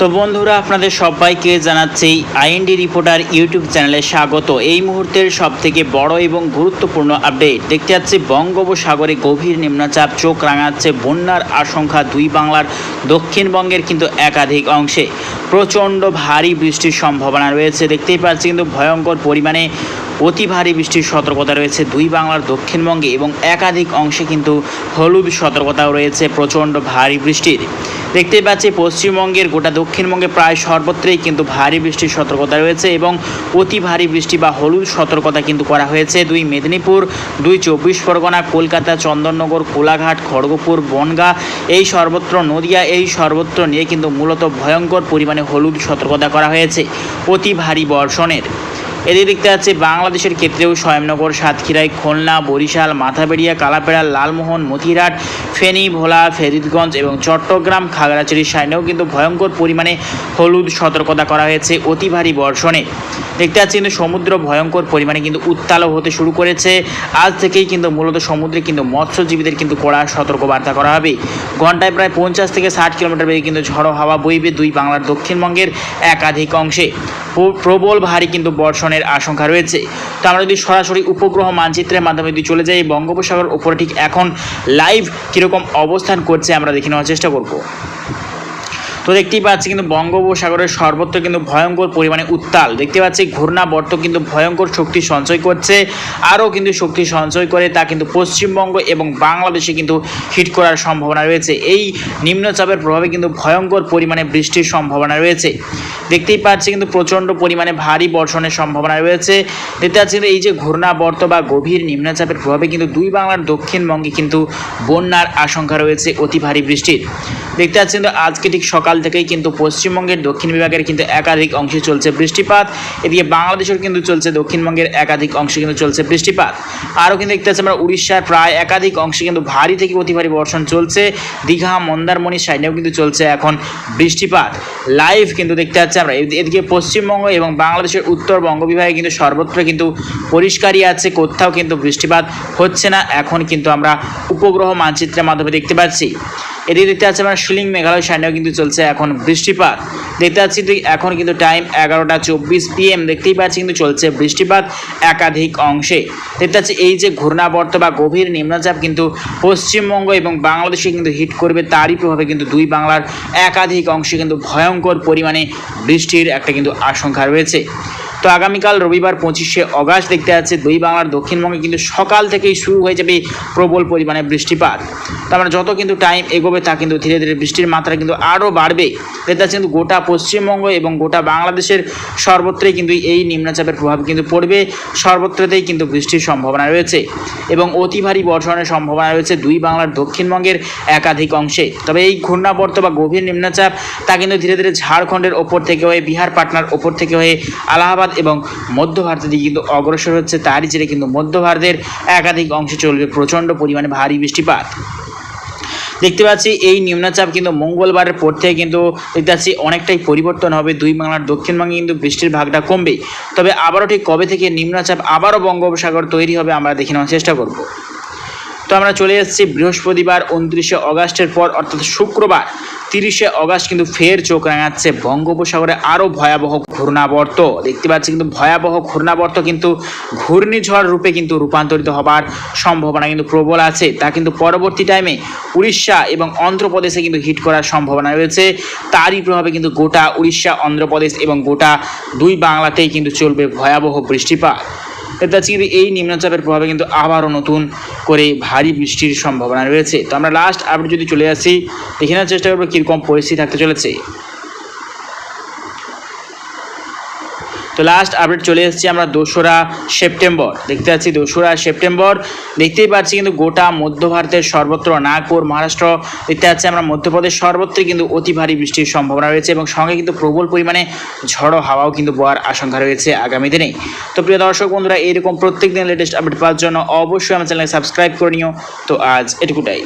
তো বন্ধুরা আপনাদের সবাইকে জানাচ্ছি আইএনডি রিপোর্টার ইউটিউব চ্যানেলে স্বাগত। এই মুহূর্তের সবথেকে বড় এবং গুরুত্বপূর্ণ আপডেট দেখতে যাচ্ছে বঙ্গোপসাগরে গভীর নিম্নচাপ চোখ রাঙাচ্ছে বন্যার আশঙ্কা দুই বাংলার দক্ষিণবঙ্গের কিন্তু একাধিক অংশে প্রচণ্ড ভারী বৃষ্টির সম্ভাবনা রয়েছে। দেখতেই পাচ্ছি কিন্তু ভয়ঙ্কর পরিমাণে অতি ভারী বৃষ্টির সতর্কতা রয়েছে দুই বাংলার দক্ষিণবঙ্গে এবং একাধিক অংশে কিন্তু হলুদ সতর্কতাও রয়েছে প্রচণ্ড ভারী বৃষ্টির। দেখতেই পাচ্ছি পশ্চিমবঙ্গের গোটা দক্ষিণবঙ্গে প্রায় সর্বত্রই কিন্তু ভারী বৃষ্টির সতর্কতা রয়েছে এবং অতি ভারী বৃষ্টি বা হলুদ সতর্কতা কিন্তু করা হয়েছে দুই মেদিনীপুর, দুই 24 পরগনা, কলকাতা, চন্দননগর, কোলাঘাট, খড়গপুর, বনগাঁ, এই সর্বত্র নদিয়া, এই সর্বত্র নিয়ে কিন্তু মূলত ভয়ঙ্কর পরিমাণে হলুদ সতর্কতা করা হয়েছে অতি ভারী বর্ষণের। এদিকে দেখতে যাচ্ছে বাংলাদেশের ক্ষেত্রেও শয়নগর, সাতক্ষীরায়, খুলনা, বরিশাল, মাথাবেড়িয়া, কালাপাড়া, লালমোহন, মতিরাট, ফেনী, ভোলা, ফরিদগঞ্জ এবং চট্টগ্রাম, খাগড়াছড়ির সাইনেও কিন্তু ভয়ঙ্কর পরিমাণে হলুদ সতর্কতা করা হয়েছে অতি ভারী বর্ষণে। দেখতে পাচ্ছি কিন্তু সমুদ্র ভয়ঙ্কর পরিমাণে কিন্তু উত্তালও হতে শুরু করেছে। আজ থেকেই কিন্তু মূলত সমুদ্রে কিন্তু মৎস্যজীবীদের কিন্তু কড়া সতর্কবার্তা করা হবে। ঘন্টায় প্রায় 50 থেকে 60 কিলোমিটার বেগে কিন্তু ঝড়ো হাওয়া বইবে দুই বাংলার দক্ষিণবঙ্গের একাধিক অংশে। প্রবল ভারী কিন্তু বর্ষণের আশঙ্কা রয়েছে। তো আমরা যদি সরাসরি উপগ্রহ মানচিত্রের মাধ্যমে যদি চলে যাই বঙ্গোপসাগর উপরে ঠিক এখন লাইভ কীরকম অবস্থান করছে আমরা দেখে নেওয়ার চেষ্টা করব। তো দেখতেই পাচ্ছি কিন্তু বঙ্গোপসাগরের সর্বত্র কিন্তু ভয়ঙ্কর পরিমাণে উত্তাল। দেখতে পাচ্ছি ঘূর্ণাবর্ত কিন্তু ভয়ঙ্কর শক্তি সঞ্চয় করছে, আরও কিন্তু শক্তি সঞ্চয় করে তা কিন্তু পশ্চিমবঙ্গ এবং বাংলাদেশে কিন্তু হিট করার সম্ভাবনা রয়েছে। এই নিম্নচাপের প্রভাবে কিন্তু ভয়ঙ্কর পরিমাণে বৃষ্টির সম্ভাবনা রয়েছে। দেখতেই পাচ্ছি কিন্তু প্রচণ্ড পরিমাণে ভারী বর্ষণের সম্ভাবনা রয়েছে। দেখতে পাচ্ছি এই যে ঘূর্ণাবর্ত বা গভীর নিম্নচাপের প্রভাবে কিন্তু দুই বাংলার দক্ষিণবঙ্গে কিন্তু বন্যার আশঙ্কা রয়েছে অতি ভারী বৃষ্টির। দেখতে পাচ্ছি কিন্তু আজকে ঠিক সকাল থেকেই কিন্তু পশ্চিমবঙ্গের দক্ষিণ বিভাগের কিন্তু একাধিক অংশে চলছে বৃষ্টিপাত। এদিকে বাংলাদেশের কিন্তু চলছে দক্ষিণবঙ্গের একাধিক অংশে কিন্তু চলছে বৃষ্টিপাত। আরও কিন্তু দেখতে পাচ্ছি আমরা উড়িষ্যার প্রায় একাধিক অংশে কিন্তু ভারী থেকে অতি ভারী বর্ষণ চলছে। দীঘা, মন্দারমণি সাইডেও কিন্তু চলছে এখন বৃষ্টিপাত লাইভ কিন্তু দেখতে পাচ্ছি আমরা। এদিকে পশ্চিমবঙ্গ এবং বাংলাদেশের উত্তরবঙ্গ বিভাগে কিন্তু সর্বত্র কিন্তু পরিষ্কারই আছে, কোথাও কিন্তু বৃষ্টিপাত হচ্ছে না। এখন কিন্তু আমরা উপগ্রহ মানচিত্রের মাধ্যমে দেখতে পাচ্ছি। এদিকে দেখতে পাচ্ছি আমরা শিলিং, মেঘালয় সাইডেও কিন্তু চলছে এখন বৃষ্টিপাত। দেখতে পাচ্ছি এখন কিন্তু টাইম 11:24 PM। দেখতেই পাচ্ছি কিন্তু চলছে বৃষ্টিপাত একাধিক অংশে। দেখতে পাচ্ছি এই যে ঘূর্ণাবর্ত বা গভীর নিম্নচাপ কিন্তু পশ্চিমবঙ্গ এবং বাংলাদেশে কিন্তু হিট করবে, তারই প্রভাবে কিন্তু দুই বাংলার একাধিক অংশে কিন্তু ভয়ঙ্কর পরিমাণে বৃষ্টির একটা কিন্তু আশঙ্কা রয়েছে। তো আগামীকাল রবিবার 25শে অগাস্ট দেখতে যাচ্ছে দুই বাংলার দক্ষিণবঙ্গে কিন্তু সকাল থেকেই শুরু হয়ে যাবে প্রবল পরিমাণে বৃষ্টিপাত। তো আমরা যত কিন্তু টাইম এগোবে তা কিন্তু ধীরে ধীরে বৃষ্টির মাত্রা কিন্তু আরও বাড়বে। দেখতে যাচ্ছে কিন্তু গোটা পশ্চিমবঙ্গ এবং গোটা বাংলাদেশের সর্বত্রই কিন্তু এই নিম্নচাপের প্রভাব কিন্তু পড়বে। সর্বত্রতেই কিন্তু বৃষ্টির সম্ভাবনা রয়েছে এবং অতি ভারী বর্ষণের সম্ভাবনা রয়েছে দুই বাংলার দক্ষিণবঙ্গের একাধিক অংশে। তবে এই ঘূর্ণাবর্ত বা গভীর নিম্নচাপ তা কিন্তু ধীরে ধীরে ঝাড়খণ্ডের ওপর থেকে হয়ে, বিহার পাটনার ওপর থেকে হয়ে আলাহাবাদ এবং মধ্য ভারতের দিকে কিন্তু অগ্রসর হচ্ছে। তারই জেরে কিন্তু মধ্য ভারতের একাধিক অংশে চলবে প্রচণ্ড পরিমাণে ভারী বৃষ্টিপাত। দেখতে পাচ্ছি এই নিম্নচাপ কিন্তু মঙ্গলবারের পর থেকে কিন্তু দেখতে পাচ্ছি অনেকটাই পরিবর্তন হবে। দুই বাংলার দক্ষিণবঙ্গে কিন্তু বৃষ্টির ভাগটা কমবে। তবে আবারও ঠিক কবে থেকে নিম্নচাপ আবারও বঙ্গোপসাগর তৈরি হবে আমরা দেখে নেওয়ার চেষ্টা করব। তো আমরা চলে এসেছি বৃহস্পতিবার 29শে অগাস্টের পর, অর্থাৎ শুক্রবার 30শে অগাস্ট কিন্তু ফের চোখ রাঙাচ্ছে বঙ্গোপসাগরে আরও ভয়াবহ ঘূর্ণাবর্ত। দেখতে পাচ্ছি কিন্তু ভয়াবহ ঘূর্ণাবর্ত কিন্তু ঘূর্ণিঝড় রূপে কিন্তু রূপান্তরিত হবার সম্ভাবনা কিন্তু প্রবল আছে। তা কিন্তু পরবর্তী টাইমে উড়িষ্যা এবং অন্ধ্রপ্রদেশে কিন্তু হিট করার সম্ভাবনা রয়েছে। তারই প্রভাবে কিন্তু গোটা উড়িষ্যা, অন্ধ্রপ্রদেশ এবং গোটা দুই বাংলাতেই কিন্তু চলবে ভয়াবহ বৃষ্টিপাত। এটা কিন্তু এই নিম্নচাপের প্রভাবে কিন্তু আবারও নতুন করে ভারী বৃষ্টির সম্ভাবনা রয়েছে। তো আমরা লাস্ট আপডেট যদি চলে আসি দেখে নেওয়ার চেষ্টা করবো কীরকম পরিস্থিতি থাকতে চলেছে। তো লাস্ট আপডেট চলে এসেছি আমরা 2রা সেপ্টেম্বর। দেখতে পাচ্ছি 2রা সেপ্টেম্বর দেখতেই পাচ্ছি কিন্তু গোটা মধ্য ভারতের সর্বত্র, নাগপুর, মহারাষ্ট্র, দেখতে পাচ্ছি আমরা মধ্যপ্রদেশ সর্বত্রই কিন্তু অতি ভারী বৃষ্টির সম্ভাবনা রয়েছে এবং সঙ্গে কিন্তু প্রবল পরিমাণে ঝড়ো হাওয়াও কিন্তু বওয়ার আশঙ্কা রয়েছে আগামী দিনে। তো প্রিয় দর্শক বন্ধুরা, এরকম প্রত্যেক দিন লেটেস্ট আপডেট পাওয়ার জন্য অবশ্যই আমার চ্যানেলকে সাবস্ক্রাইব করে নিও। তো আজ এটুকুটাই।